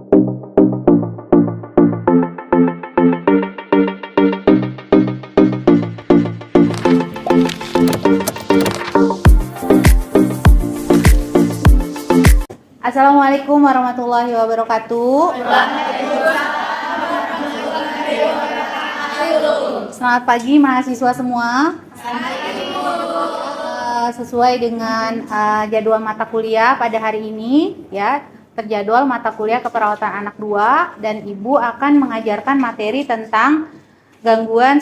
Assalamualaikum warahmatullahi wabarakatuh. Selamat pagi mahasiswa semua. Sesuai dengan jadwal mata kuliah pada hari ini, ya, terjadwal mata kuliah keperawatan anak 2 dan Ibu akan mengajarkan materi tentang gangguan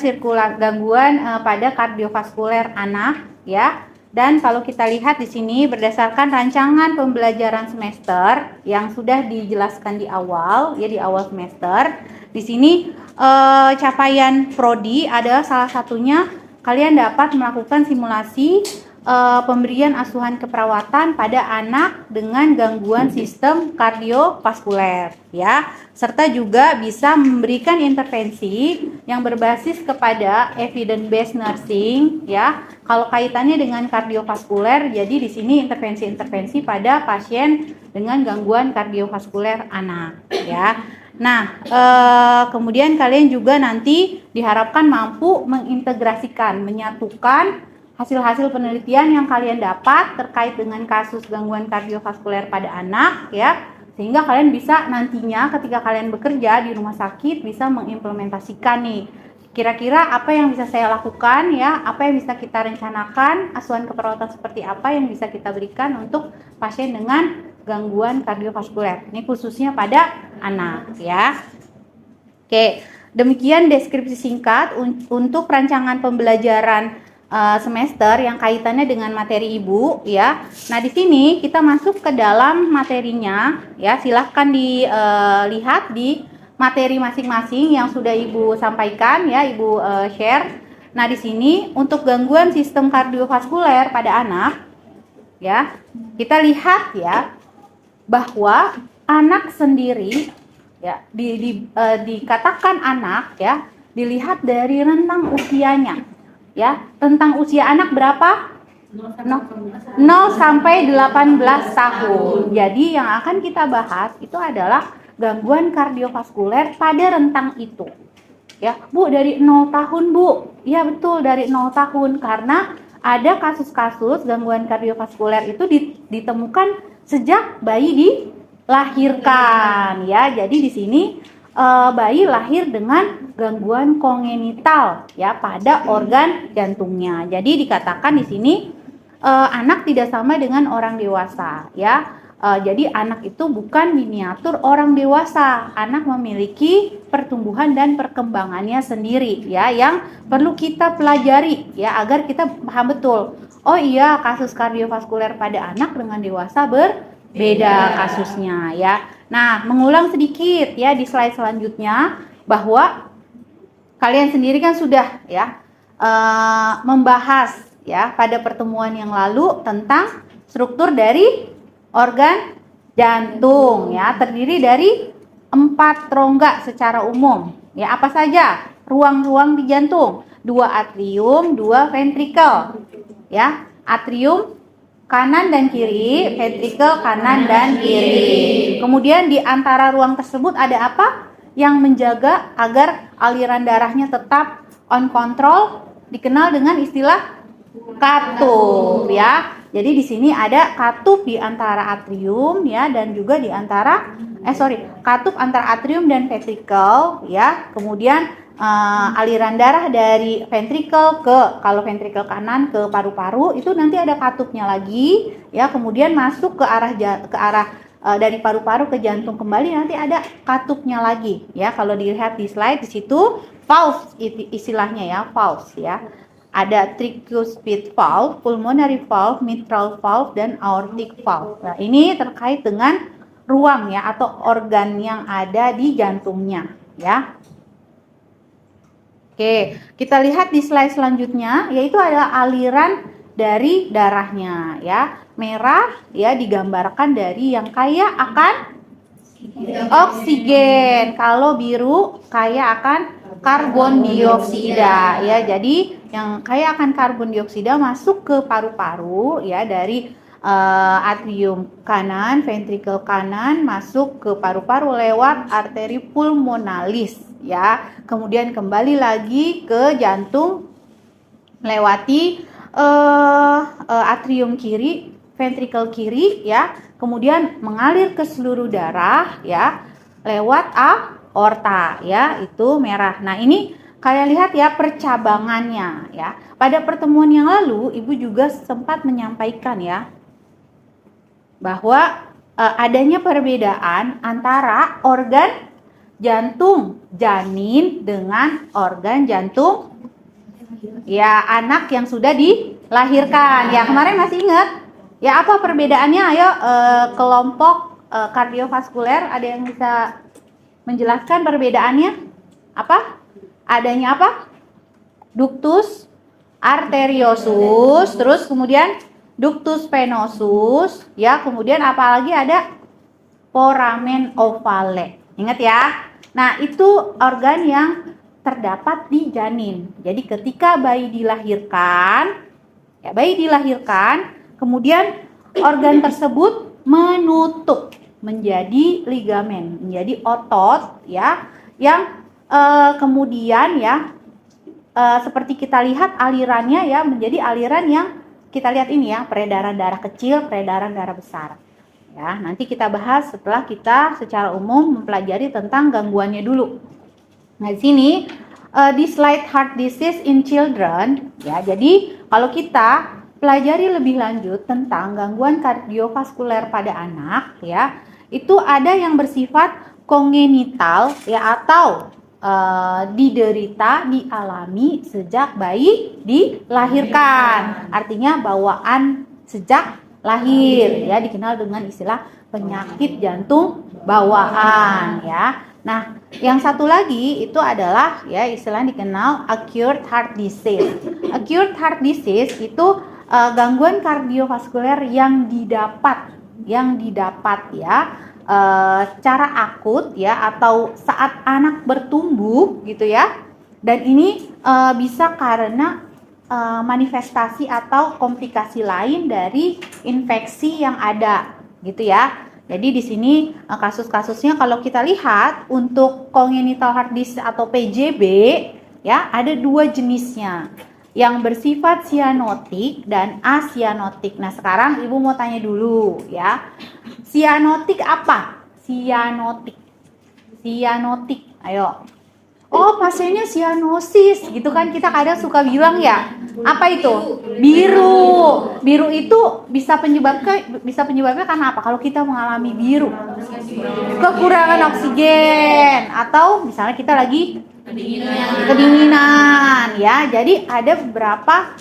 pada kardiovaskuler anak, ya. Dan kalau kita lihat di sini berdasarkan rancangan pembelajaran semester yang sudah dijelaskan di awal, ya, di awal semester. Di sini capaian prodi adalah salah satunya kalian dapat melakukan simulasi pemberian asuhan keperawatan pada anak dengan gangguan sistem kardiovaskuler, ya, serta juga bisa memberikan intervensi yang berbasis kepada evidence based nursing, ya. Kalau kaitannya dengan kardiovaskuler, jadi di sini intervensi-intervensi pada pasien dengan gangguan kardiovaskuler anak, ya. Nah, kemudian kalian juga nanti diharapkan mampu mengintegrasikan, menyatukan hasil-hasil penelitian yang kalian dapat terkait dengan kasus gangguan kardiovaskuler pada anak, ya, sehingga kalian bisa nantinya ketika kalian bekerja di rumah sakit bisa mengimplementasikan nih, kira-kira apa yang bisa saya lakukan, ya, apa yang bisa kita rencanakan, asuhan keperawatan seperti apa yang bisa kita berikan untuk pasien dengan gangguan kardiovaskuler. Ini khususnya pada anak, ya. Oke, demikian deskripsi singkat untuk rancangan pembelajaran semester yang kaitannya dengan materi Ibu, ya. Nah, di sini kita masuk ke dalam materinya, ya. Silahkan dilihat di materi masing-masing yang sudah Ibu sampaikan, ya, Ibu share. Nah, di sini untuk gangguan sistem kardiovaskuler pada anak, ya, kita lihat, ya, bahwa anak sendiri, ya, dikatakan anak, ya, dilihat dari rentang usianya. Ya, tentang usia anak berapa? 0 sampai 18 tahun. Jadi yang akan kita bahas itu adalah gangguan kardiovaskuler pada rentang itu. Ya, Bu, dari 0 tahun, Bu. Ya, betul, dari 0 tahun karena ada kasus-kasus gangguan kardiovaskuler itu ditemukan sejak bayi dilahirkan, ya. Jadi di sini bayi lahir dengan gangguan kongenital, ya, pada organ jantungnya. Jadi dikatakan di sini anak tidak sama dengan orang dewasa, ya. Jadi anak itu bukan miniatur orang dewasa. Anak memiliki pertumbuhan dan perkembangannya sendiri, ya, yang perlu kita pelajari, ya, agar kita paham betul. Oh iya, kasus kardiovaskuler pada anak dengan dewasa berbeda kasusnya, ya. Nah, mengulang sedikit, ya, di slide selanjutnya bahwa kalian sendiri kan sudah, ya, membahas, ya, pada pertemuan yang lalu tentang struktur dari organ jantung, ya, terdiri dari 4 rongga secara umum, ya. Apa saja ruang-ruang di jantung? 2 atrium, 2 ventrikel, ya. Atrium kanan dan kiri, ventrikel kanan dan kiri. Kemudian di antara ruang tersebut ada apa yang menjaga agar aliran darahnya tetap on control, dikenal dengan istilah katup, ya. Jadi di sini ada katup di antara atrium, ya, dan juga di antara katup antara atrium dan ventrikel, ya. Kemudian aliran darah dari ventrikel kalau ventrikel kanan ke paru-paru itu nanti ada katupnya lagi, ya. Kemudian masuk ke arah dari paru-paru ke jantung kembali nanti ada katupnya lagi, ya. Kalau dilihat di slide di situ valve istilahnya, ya, valves, ya. Ada tricuspid valve, pulmonary valve, mitral valve, dan aortic valve. Nah, ini terkait dengan ruang, ya, atau organ yang ada di jantungnya, ya. Oke, kita lihat di slide selanjutnya, yaitu adalah aliran dari darahnya, ya. Merah, ya, digambarkan dari yang kaya akan oksigen. Kalau biru kaya akan karbon dioksida, ya. Jadi yang kaya akan karbon dioksida masuk ke paru-paru, ya, dari atrium kanan, ventrikel kanan masuk ke paru-paru lewat arteri pulmonalis ya. Kemudian kembali lagi ke jantung melewati atrium kiri, ventrikel kiri ya. Kemudian mengalir ke seluruh darah ya lewat aorta ya, itu merah. Nah, ini kalian lihat ya percabangannya ya. Pada pertemuan yang lalu Ibu juga sempat menyampaikan ya bahwa adanya perbedaan antara organ jantung janin dengan organ jantung ya anak yang sudah dilahirkan. Ya, kemarin masih ingat? Ya, apa perbedaannya? Ayo kelompok kardiovaskuler ada yang bisa menjelaskan perbedaannya? Apa? Adanya apa? Ductus arteriosus, terus kemudian ductus venosus, ya, kemudian apalagi ada foramen ovale. Ingat ya. Nah, itu organ yang terdapat di janin. Jadi ketika bayi dilahirkan, kemudian organ tersebut menutup menjadi ligamen, menjadi otot ya, yang kemudian ya seperti kita lihat alirannya ya menjadi aliran yang kita lihat ini ya, peredaran darah kecil, peredaran darah besar. Ya, nanti kita bahas setelah kita secara umum mempelajari tentang gangguannya dulu. Nah, di sini di slide heart disease in children ya. Jadi kalau kita pelajari lebih lanjut tentang gangguan kardiovaskuler pada anak ya, itu ada yang bersifat kongenital ya atau diderita, dialami sejak bayi dilahirkan. Artinya bawaan sejak lahir ya, dikenal dengan istilah penyakit jantung bawaan ya. Nah, yang satu lagi itu adalah ya istilah dikenal acute heart disease. Acute heart disease itu gangguan kardiovaskuler yang didapat ya secara akut ya atau saat anak bertumbuh gitu ya, dan ini bisa karena manifestasi atau komplikasi lain dari infeksi yang ada gitu ya. Jadi di sini kasus-kasusnya kalau kita lihat untuk congenital heart disease atau PJB ya ada dua jenisnya, yang bersifat sianotik dan asianotik. Nah, sekarang Ibu mau tanya dulu ya. Sianotik apa? Sianotik. Ayo. Oh, pasiennya sianosis gitu kan, kita kadang suka bilang ya. Apa itu? Biru. Biru itu bisa penyebabnya karena apa? Kalau kita mengalami biru, kekurangan oksigen atau misalnya kita lagi kedinginan ya. Jadi ada beberapa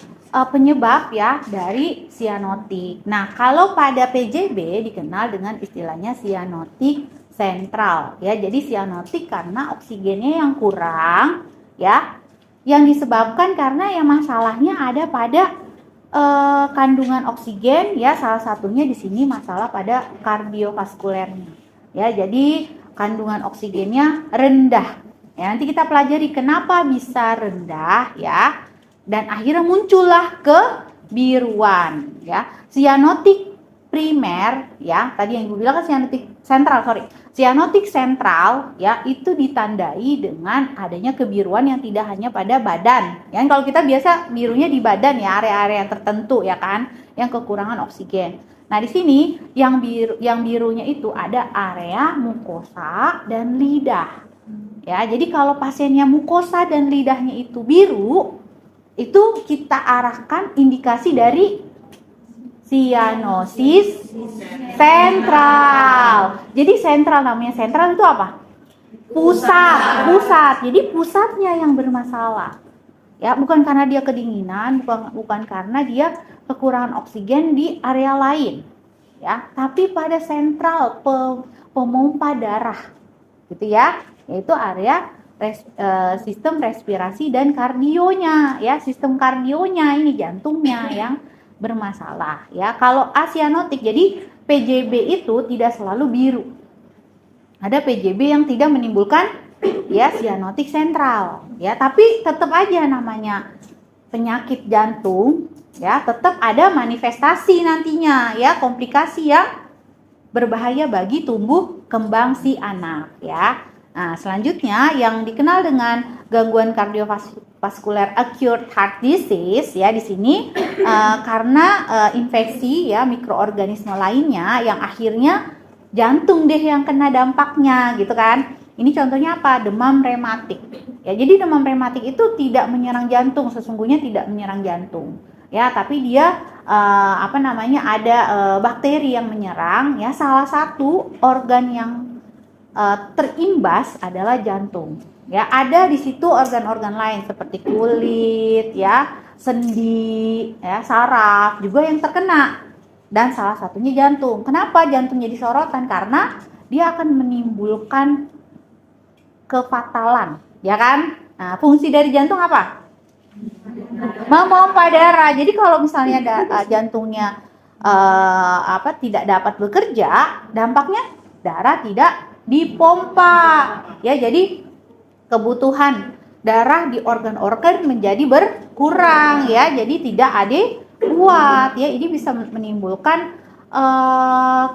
penyebab ya dari sianotik. Nah, kalau pada PJB dikenal dengan istilahnya sianotik sentral ya. Jadi sianotik karena oksigennya yang kurang ya, yang disebabkan karena yang masalahnya ada pada kandungan oksigen ya. Salah satunya di sini masalah pada kardiovaskulernya ya. Jadi kandungan oksigennya rendah ya. Nanti kita pelajari kenapa bisa rendah ya, dan akhirnya muncullah kebiruan ya. Sianotik primer ya, tadi yang Ibu bilang kan sianotik sentral ya, itu ditandai dengan adanya kebiruan yang tidak hanya pada badan ya. Kalau kita biasa birunya di badan ya, area-area tertentu ya kan, yang kekurangan oksigen. Nah, di sini yang birunya itu ada area mukosa dan lidah ya. Jadi kalau pasiennya mukosa dan lidahnya itu biru, itu kita arahkan indikasi dari sianosis sentral. Jadi sentral, namanya sentral itu apa? Pusat. Jadi pusatnya yang bermasalah. Ya, bukan karena dia kedinginan, bukan karena dia kekurangan oksigen di area lain. Ya, tapi pada sentral pemompa darah. Gitu ya. Yaitu area sistem respirasi dan kardionya ya, sistem kardionya ini jantungnya yang bermasalah ya. Kalau asianotik, jadi PJB itu tidak selalu biru. Ada PJB yang tidak menimbulkan ya sianotik sentral ya, tapi tetap aja namanya penyakit jantung ya tetap ada manifestasi nantinya ya, komplikasi yang berbahaya bagi tumbuh kembang si anak ya. Nah, selanjutnya yang dikenal dengan gangguan kardiovaskuler acute heart disease ya, di sini karena infeksi ya mikroorganisme lainnya yang akhirnya jantung deh yang kena dampaknya gitu kan. Ini contohnya apa? Demam rematik. Ya, jadi demam rematik itu tidak menyerang jantung, sesungguhnya tidak menyerang jantung. Ya, tapi dia ada bakteri yang menyerang ya. Salah satu organ yang terimbas adalah jantung. Ya, ada di situ organ-organ lain seperti kulit, ya, sendi, ya, saraf juga yang terkena. Dan salah satunya jantung. Kenapa jantung jadi sorotan? Karena dia akan menimbulkan kefatalan, ya kan? Nah, fungsi dari jantung apa? Memompa darah. Jadi kalau misalnya jantungnya tidak dapat bekerja, dampaknya darah tidak dipompa. Ya, jadi kebutuhan darah di organ-organ menjadi berkurang ya. Jadi tidak adekuat ya. Ini bisa menimbulkan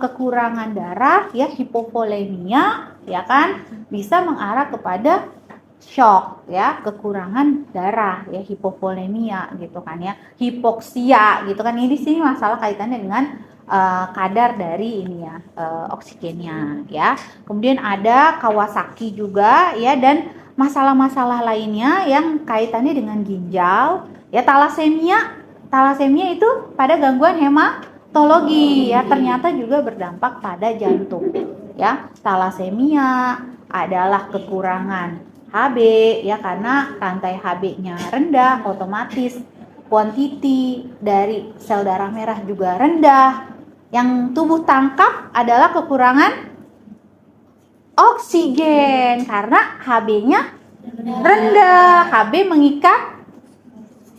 kekurangan darah ya, hipovolemia ya kan, bisa mengarah kepada shock ya, kekurangan darah ya, hipovolemia gitu kan ya, hipoksia gitu kan. Ini di sini masalah kaitannya dengan kadar dari ini ya, oksigennya ya. Kemudian ada Kawasaki juga ya, dan masalah-masalah lainnya yang kaitannya dengan ginjal ya. Talasemia itu pada gangguan hematologi ya, ternyata juga berdampak pada jantung ya. Talasemia adalah kekurangan Hb ya, karena rantai Hb-nya rendah, otomatis quantity dari sel darah merah juga rendah. Yang tubuh tangkap adalah kekurangan oksigen karena Hb-nya rendah. Hb mengikat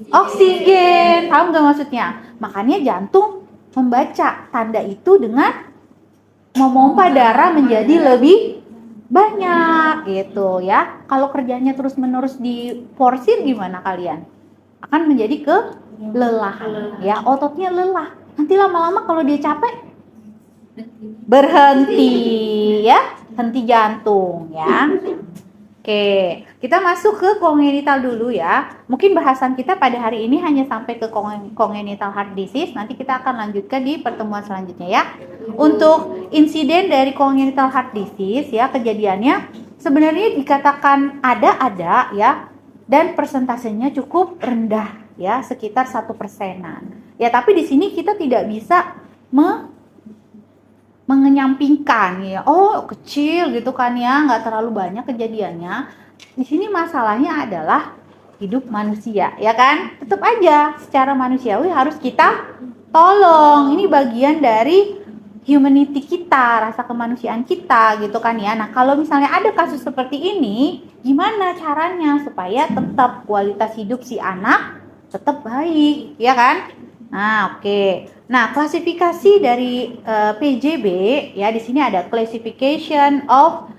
oksigen, paham gak maksudnya? Makanya jantung membaca tanda itu dengan memompa darah menjadi lebih banyak gitu ya. Kalau kerjanya terus-menerus diforsir gimana kalian? Akan menjadi kelelahan ya, ototnya lelah. Nanti lama-lama kalau dia capek berhenti ya, henti jantung ya. Oke, kita masuk ke kongenital dulu ya. Mungkin bahasan kita pada hari ini hanya sampai ke congenital heart disease. Nanti kita akan lanjutkan di pertemuan selanjutnya ya. Untuk insiden dari congenital heart disease ya, kejadiannya sebenarnya dikatakan ada ya, dan persentasenya cukup rendah ya, sekitar 1%-an. Ya, tapi di sini kita tidak bisa mengenyampingkan ya, oh kecil gitu kan ya, nggak terlalu banyak kejadiannya. Di sini masalahnya adalah hidup manusia ya kan, tetap aja secara manusiawi harus kita tolong. Ini bagian dari humanity kita, rasa kemanusiaan kita gitu kan ya. Nah, kalau misalnya ada kasus seperti ini, gimana caranya supaya tetap kualitas hidup si anak tetap baik ya kan? Nah, oke. Nah, klasifikasi dari PJB ya, di sini ada classification of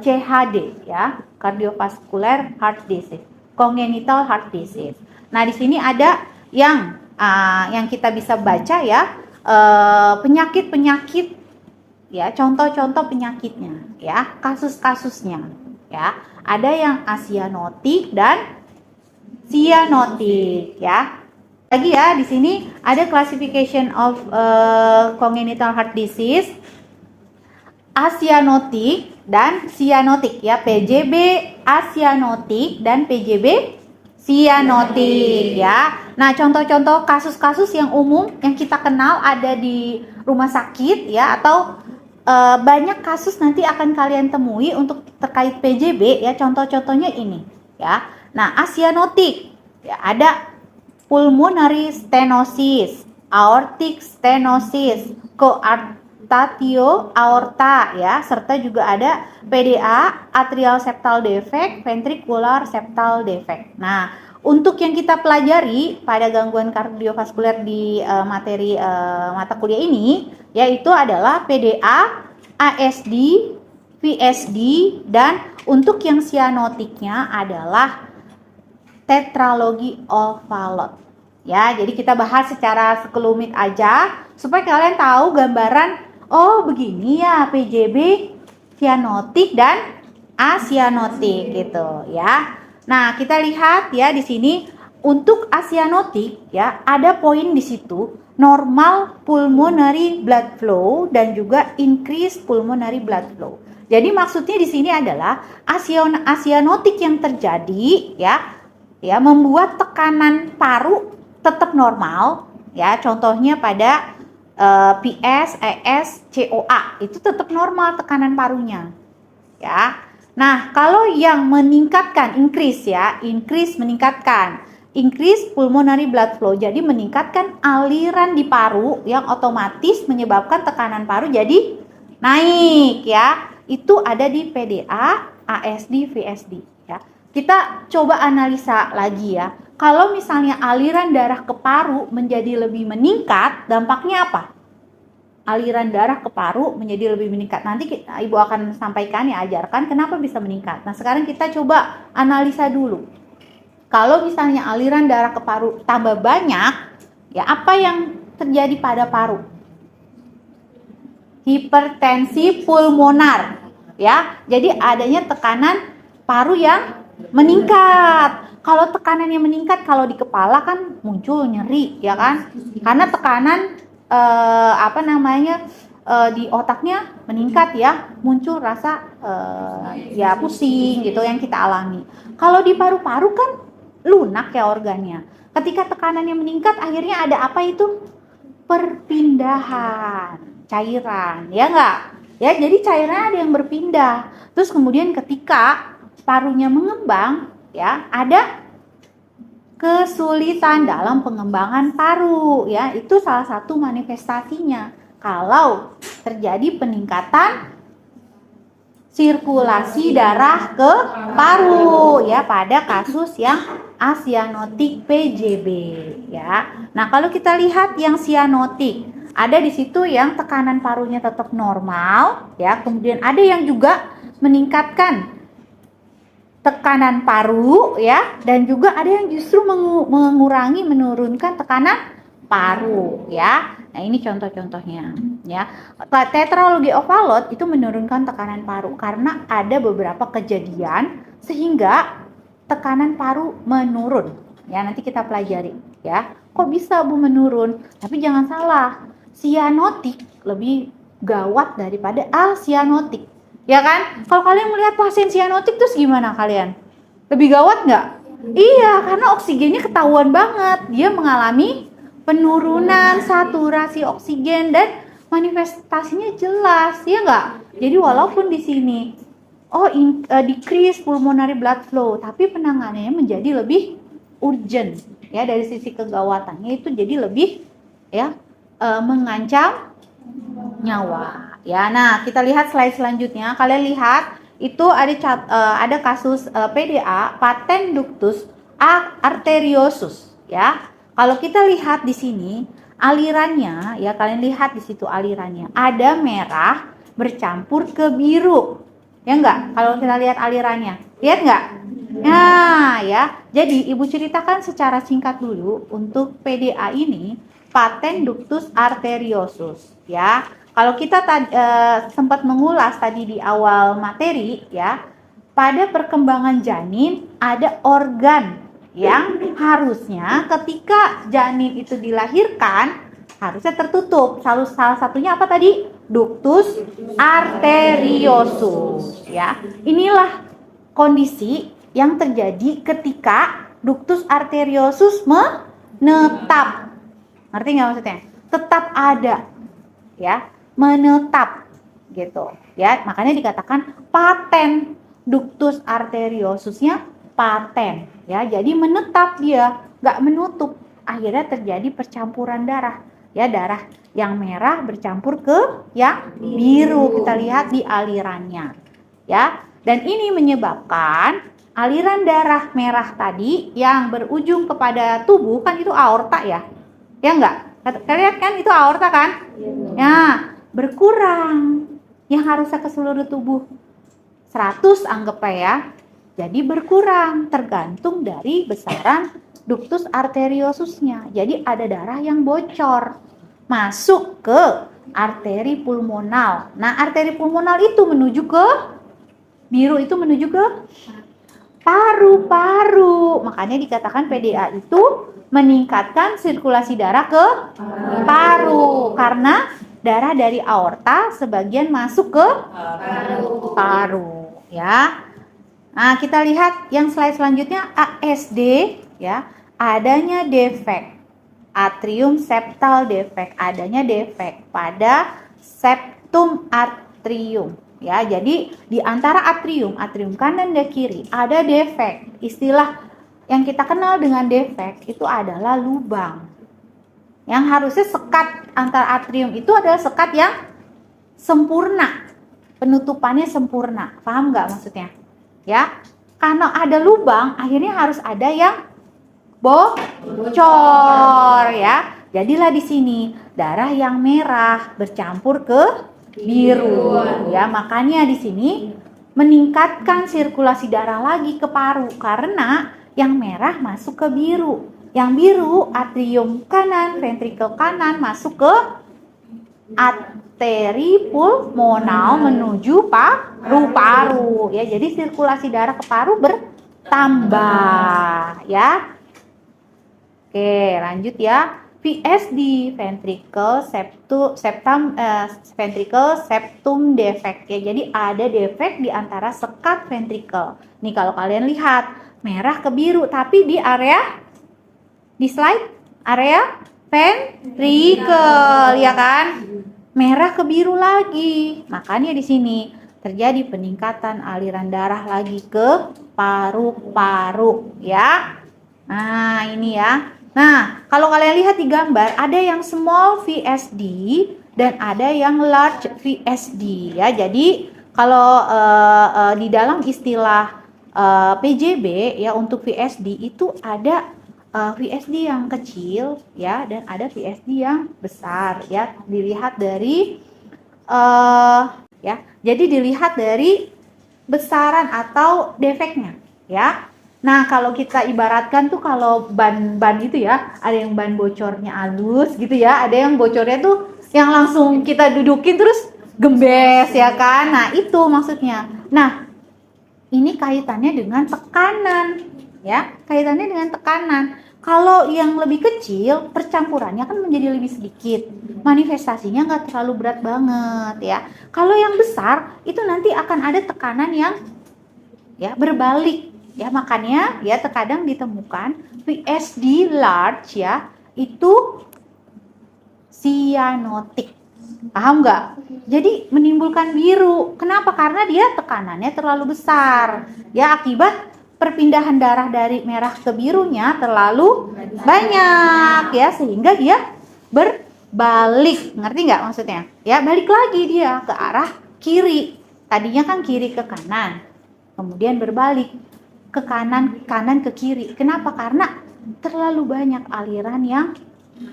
CHD ya, cardiovascular heart disease, congenital heart disease. Nah, di sini ada yang kita bisa baca ya, penyakit-penyakit ya, contoh-contoh penyakitnya ya, kasus-kasusnya ya. Ada yang asianotik dan cyanotic ya. Lagi ya, di sini ada classification of congenital heart disease, asianotik dan cyanotic ya, PJB asianotik dan PJB cyanotic ya. Nah, contoh-contoh kasus-kasus yang umum yang kita kenal ada di rumah sakit ya, atau banyak kasus nanti akan kalian temui untuk terkait PJB ya. Contoh-contohnya ini ya. Nah, asianotik ya, ada pulmonary stenosis, aortic stenosis, coarctatio aorta ya, serta juga ada PDA, atrial septal defect, ventricular septal defect. Nah, untuk yang kita pelajari pada gangguan kardiovaskuler di materi mata kuliah ini, yaitu adalah PDA, ASD, VSD, dan untuk yang cyanotiknya adalah tetralogi Ovalot Ya, jadi kita bahas secara sekelumit aja supaya kalian tahu gambaran, oh begini ya PJB sianotik dan asianotik gitu ya. Nah, kita lihat ya di sini untuk asianotik ya, ada poin di situ normal pulmonary blood flow dan juga increase pulmonary blood flow. Jadi maksudnya di sini adalah asianotik yang terjadi ya membuat tekanan paru tetap normal ya. Contohnya pada PS, ES, COA itu tetap normal tekanan parunya ya. Nah, kalau yang meningkatkan increase meningkatkan increase pulmonary blood flow, jadi meningkatkan aliran di paru yang otomatis menyebabkan tekanan paru jadi naik ya. Itu ada di PDA, ASD, VSD ya. Kita coba analisa lagi ya. Kalau misalnya aliran darah ke paru menjadi lebih meningkat, dampaknya apa? Aliran darah ke paru menjadi lebih meningkat. Nanti Ibu akan sampaikan ya, ajarkan kenapa bisa meningkat. Nah, sekarang kita coba analisa dulu. Kalau misalnya aliran darah ke paru tambah banyak, ya apa yang terjadi pada paru? Hipertensi pulmonar ya. Jadi adanya tekanan paru yang meningkat. Kalau tekanannya meningkat, kalau di kepala kan muncul nyeri ya kan? Karena tekanan di otaknya meningkat ya, muncul rasa ya pusing gitu yang kita alami. Kalau di paru-paru kan lunak ya organnya. Ketika tekanannya meningkat, akhirnya ada apa itu? Perpindahan cairan, ya enggak? Ya, jadi cairan ada yang berpindah. Terus kemudian ketika parunya mengembang, ya, ada kesulitan dalam pengembangan paru, ya. Itu salah satu manifestasinya. Kalau terjadi peningkatan sirkulasi darah ke paru, ya, pada kasus yang asianotik PJB, ya. Nah, kalau kita lihat yang sianotik, ada di situ yang tekanan parunya tetap normal, ya. Kemudian ada yang juga meningkatkan tekanan paru, ya, dan juga ada yang justru menurunkan tekanan paru, ya. Nah, ini contoh-contohnya, ya. Tetralogi Overload itu menurunkan tekanan paru karena ada beberapa kejadian sehingga tekanan paru menurun. Ya, nanti kita pelajari, ya. Kok bisa Bu menurun? Tapi jangan salah, sianotik lebih gawat daripada asianotik. Ya kan? Kalau kalian melihat pasien sianotik terus gimana kalian? Lebih gawat nggak? Iya, karena oksigennya ketahuan banget. Dia mengalami penurunan saturasi oksigen dan manifestasinya jelas, ya nggak? Jadi walaupun di sini decrease pulmonary blood flow, tapi penanganannya menjadi lebih urgent, ya, dari sisi kegawatannya itu jadi lebih ya mengancam nyawa. Ya, nah kita lihat slide selanjutnya. Kalian lihat itu ada kasus PDA, patent ductus arteriosus, ya. Kalau kita lihat di sini alirannya, ya kalian lihat di situ alirannya ada merah bercampur ke biru, ya enggak? Kalau kita lihat alirannya, lihat enggak? Nah, ya. Jadi Ibu ceritakan secara singkat dulu untuk PDA ini, patent ductus arteriosus, ya. Kalau kita sempat mengulas tadi di awal materi, ya, pada perkembangan janin ada organ yang harusnya ketika janin itu dilahirkan harusnya tertutup. Salah satunya apa tadi? Ductus arteriosus, ya. Inilah kondisi yang terjadi ketika ductus arteriosus menetap. Ngerti nggak maksudnya? Tetap ada, ya, menetap gitu, ya. Makanya dikatakan paten, ductus arteriosusnya paten, ya. Jadi menetap dia, nggak menutup. Akhirnya terjadi percampuran darah, ya, darah yang merah bercampur ke yang biru. Kita lihat di alirannya, ya. Dan ini menyebabkan aliran darah merah tadi yang berujung kepada tubuh, kan itu aorta ya, ya enggak? Kalian kan itu aorta kan? Ya, berkurang. Yang harusnya ke seluruh tubuh 100 anggap ya. Jadi berkurang tergantung dari besaran ductus arteriosusnya. Jadi ada darah yang bocor masuk ke arteri pulmonal. Nah, arteri pulmonal itu menuju ke biru, itu menuju ke paru-paru. Makanya dikatakan PDA itu meningkatkan sirkulasi darah ke paru, karena darah dari aorta sebagian masuk ke paru, ya. Nah, kita lihat yang slide selanjutnya, ASD, ya. Adanya defek atrium septal defect, adanya defek pada septum atrium, ya. Jadi di antara atrium kanan dan kiri ada defek. Istilah yang kita kenal dengan defek itu adalah lubang. Yang harusnya sekat antara atrium itu adalah sekat yang sempurna, penutupannya sempurna. Paham nggak maksudnya? Ya, karena ada lubang, akhirnya harus ada yang bocor, ya. Jadilah di sini darah yang merah bercampur ke biru, ya. Makanya di sini meningkatkan sirkulasi darah lagi ke paru karena yang merah masuk ke biru. Yang biru atrium kanan, ventrikel kanan masuk ke arteri pulmonal menuju paru-paru, ya. Jadi sirkulasi darah ke paru bertambah, ya. Oke, lanjut ya. VSD, ventricle septum defect, ya. Jadi ada defek di antara sekat ventricle. Nih kalau kalian lihat merah ke biru, tapi di slide area ventricle, ya kan? Merah ke biru lagi. Makanya di sini terjadi peningkatan aliran darah lagi ke paru-paru, ya. Nah, ini ya. Nah, kalau kalian lihat di gambar, ada yang small VSD dan ada yang large VSD, ya. Jadi kalau di dalam istilah PJB, ya, untuk VSD itu ada VSD yang kecil, ya, dan ada VSD yang besar, ya. Dilihat dari ya. Jadi dilihat dari besaran atau defeknya, ya. Nah, kalau kita ibaratkan tuh kalau ban itu, ya, ada yang ban bocornya halus gitu, ya. Ada yang bocornya tuh yang langsung kita dudukin terus gembes, ya kan? Nah, itu maksudnya. Nah, ini kaitannya dengan tekanan, ya. Kaitannya dengan tekanan. Kalau yang lebih kecil, percampurannya kan menjadi lebih sedikit. Manifestasinya nggak terlalu berat banget, ya. Kalau yang besar, itu nanti akan ada tekanan yang, ya, berbalik. Ya, makanya ya terkadang ditemukan VSD large, ya, itu cyanotic. Paham nggak? Jadi menimbulkan biru. Kenapa? Karena dia tekanannya terlalu besar. Ya, akibat perpindahan darah dari merah ke birunya terlalu banyak, ya, sehingga dia berbalik. Ngerti nggak maksudnya? Ya, balik lagi dia ke arah kiri. Tadinya kan kiri ke kanan. Kemudian berbalik ke kanan, kanan ke kiri. Kenapa? Karena terlalu banyak aliran yang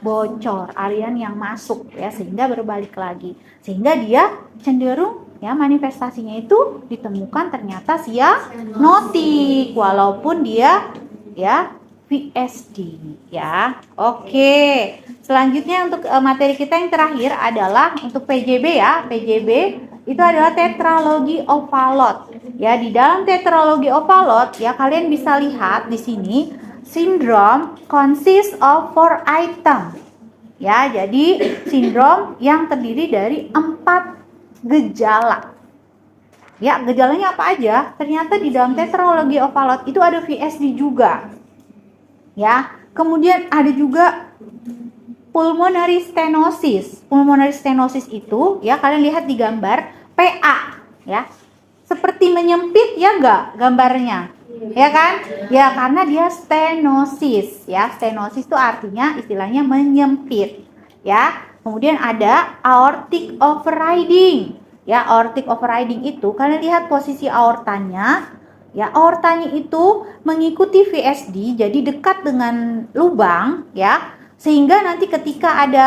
bocor, aliran yang masuk, ya, sehingga berbalik lagi. Sehingga dia cenderung, ya, manifestasinya itu ditemukan ternyata cyanotic walaupun dia, ya, VSD, ya. Oke. Selanjutnya untuk materi kita yang terakhir adalah untuk PJB, ya. PJB itu adalah tetralogi Ophalot. Ya, di dalam tetralogi Ophalot, ya, kalian bisa lihat di sini syndrome consists of 4 item. Ya, jadi sindrom yang terdiri dari 4 gejala. Ya, gejalanya apa aja? Ternyata di dalam tetralogi Ophalot itu ada VSD juga. Ya, kemudian ada juga pulmonary stenosis. Pulmonary stenosis itu, ya, kalian lihat di gambar PA, ya. Seperti menyempit, ya enggak gambarnya? Ya kan? Ya, karena dia stenosis, ya. Stenosis itu artinya istilahnya menyempit, ya. Kemudian ada aortic overriding. Ya, aortic overriding itu kalian lihat posisi aortanya, ya. Aortanya itu mengikuti VSD, jadi dekat dengan lubang, ya. Sehingga nanti ketika ada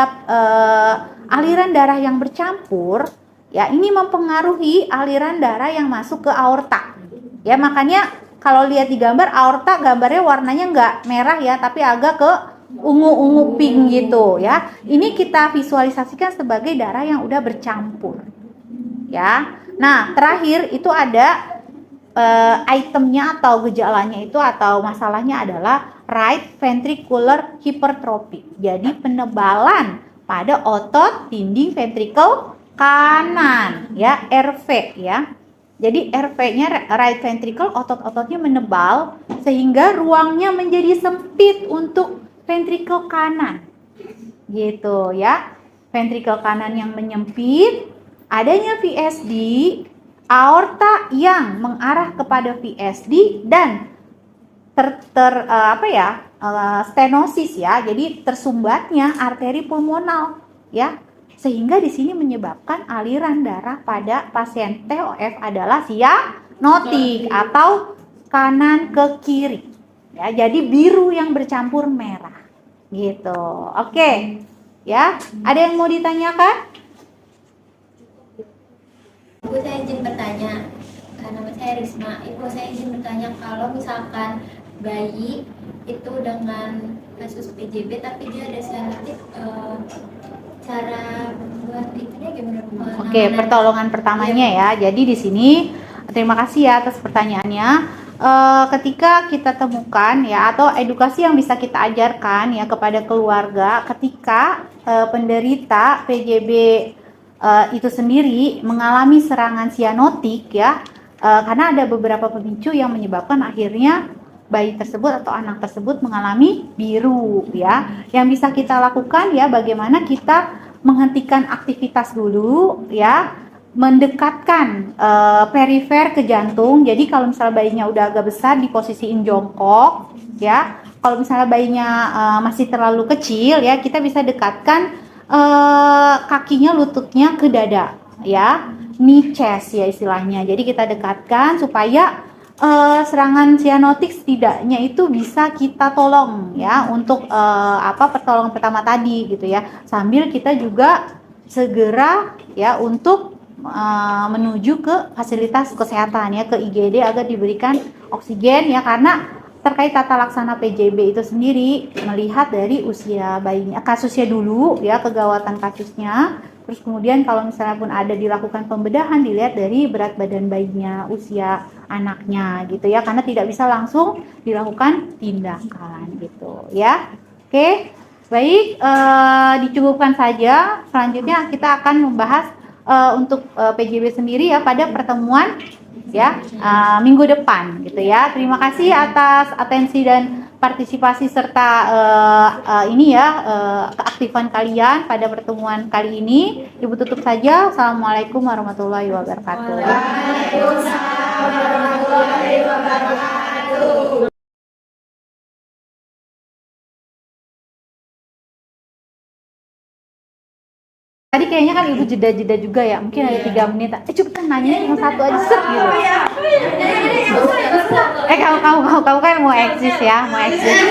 aliran darah yang bercampur, ya, ini mempengaruhi aliran darah yang masuk ke aorta. Ya, makanya kalau lihat di gambar aorta, gambarnya warnanya nggak merah ya, tapi agak ke ungu-ungu pink gitu ya. Ini kita visualisasikan sebagai darah yang udah bercampur ya. Nah, terakhir itu ada itemnya atau gejalanya itu atau masalahnya adalah right ventricular hypertrophy. Jadi penebalan pada otot dinding ventricle kanan ya, RV ya. Jadi RV-nya right ventricle, otot-ototnya menebal sehingga ruangnya menjadi sempit untuk ventricle kanan. Gitu ya. Ventricle kanan yang menyempit, adanya VSD, aorta yang mengarah kepada VSD dan stenosis ya. Jadi tersumbatnya arteri pulmonal ya. Sehingga di sini menyebabkan aliran darah pada pasien TOF adalah sianotik atau kanan ke kiri. Ya, jadi biru yang bercampur merah. Gitu. Oke. Ya, ada yang mau ditanyakan? Ibu, saya izin bertanya. Nama saya Risma. Ibu, saya izin bertanya, kalau misalkan bayi itu dengan kasus PJB tapi dia ada sianotik, cara buat itunya gimana? Oke, pertolongan pertamanya ya. Jadi di sini terima kasih ya atas pertanyaannya. Ketika kita temukan ya, atau edukasi yang bisa kita ajarkan ya kepada keluarga ketika penderita PJB itu sendiri mengalami serangan sianotik ya, karena ada beberapa pemicu yang menyebabkan akhirnya bayi tersebut atau anak tersebut mengalami biru ya. Yang bisa kita lakukan ya, bagaimana kita menghentikan aktivitas dulu ya, mendekatkan perifer ke jantung. Jadi kalau misalnya bayinya udah agak besar, diposisiin jongkok ya. Kalau misalnya bayinya masih terlalu kecil ya, kita bisa dekatkan kakinya, lututnya ke dada ya, knee chest ya istilahnya. Jadi kita dekatkan supaya serangan sianotik setidaknya itu bisa kita tolong ya untuk pertolongan pertama tadi gitu ya, sambil kita juga segera ya untuk menuju ke fasilitas kesehatan ya, ke IGD agar diberikan oksigen ya, karena terkait tata laksana PJB itu sendiri melihat dari usia bayinya, kasusnya dulu ya, kegawatan kasusnya. Terus kemudian kalau misalnya pun ada dilakukan pembedahan, dilihat dari berat badan bayinya, usia anaknya gitu ya, karena tidak bisa langsung dilakukan tindakan gitu ya. Oke, baik, dicukupkan saja. Selanjutnya kita akan membahas untuk PJB sendiri ya pada pertemuan ya minggu depan gitu ya. Terima kasih atas atensi dan partisipasi serta keaktifan kalian pada pertemuan kali ini. Ibu tutup saja. Assalamualaikum warahmatullahi wabarakatuh. Waalaikumsalam warahmatullahi wabarakatuh. Tadi kayaknya kan ibu jeda-jeda juga ya, mungkin ada 3 menit. Cepetan nanya yang satu aja set gitu. Kamu kan mau eksis ya, mau eksis.